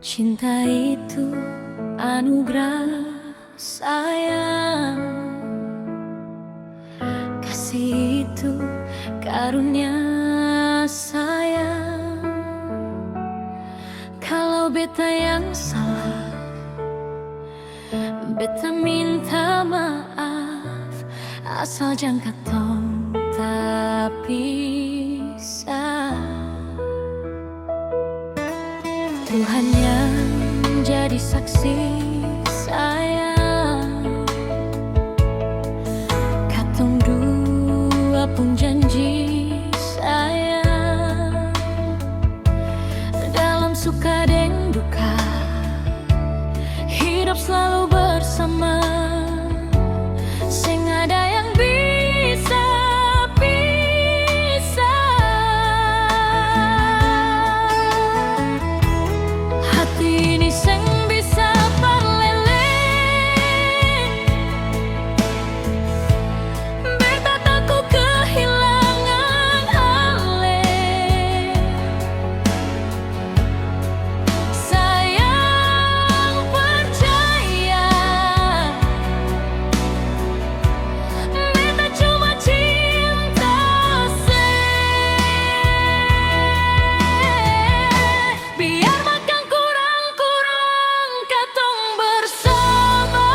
Cinta itu anugerah sayang, kasih itu karunia sayang. Kalau beta yang salah, beta minta maaf, asal jangan katong tak pisah. Tuhan yang jadi saksi sayang, katong dua pun janji sayang. Dalam suka dan duka, hidup selalu bersama. Sing ada yang bisa hati ini sing bisa parlele, beta takut kehilangan ale. Sayang percaya, beta cuma cinta se. Biar makan kurang-kurang katong bersama,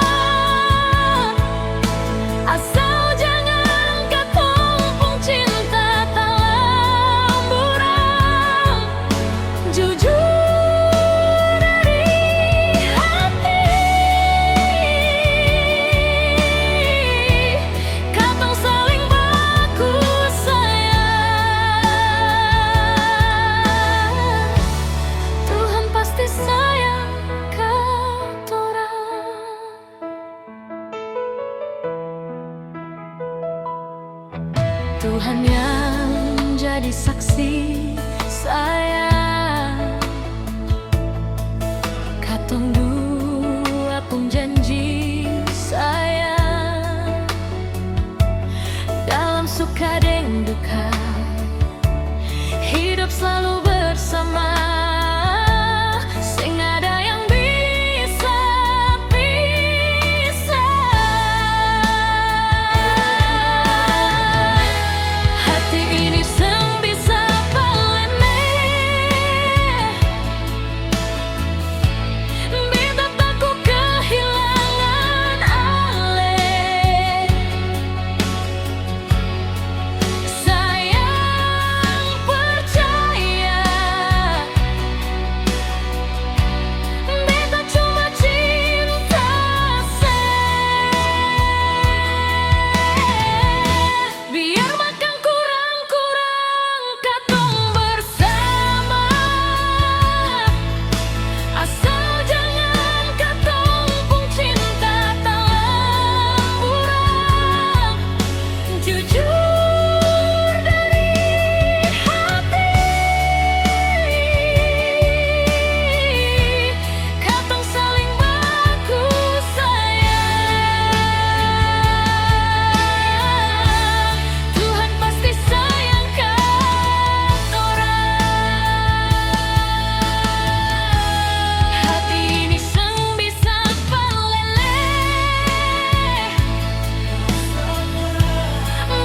asal jangan katong pung cinta talamburan. Jujur dari hati, katong saling baku sayang. Tuhan pasti sayang katorang. Tuhan yang jadi saksi sayang, katong dua pun janji sayang. Dalam suka dan duka, hidup selalu bersama. Sing ada yang bisa pisah. Hati ini sing bisa paleme, beta takut kehilangan ale. Sayang percaya, beta cuma cinta se. Biar makan kurang-kurang katong bersama, asal jangan katong pung cinta talamburan. Jujur dari hati, katong saling baku sayang. Tuhan pasti sayang katorang. Hati ini sing bisa palele,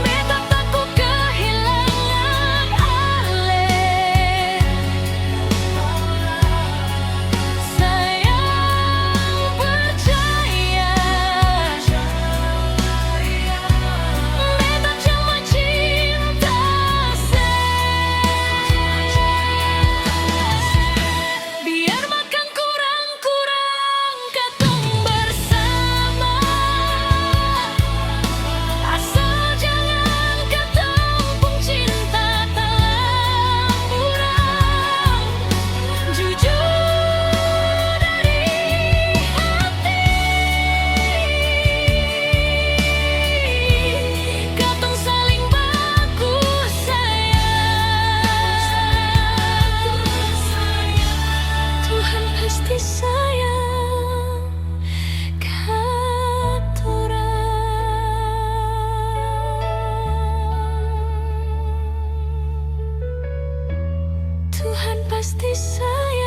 beta takut kehilangan ale. Sayang percaya, beta cuma cinta se. Biar makan kurang-kurang katong bersama, asal jangan katong pung cinta talamburan. Jujur dari hati, katong saling baku sayang. Tuhan pasti sayang katorang. Tuhan pasti sayang.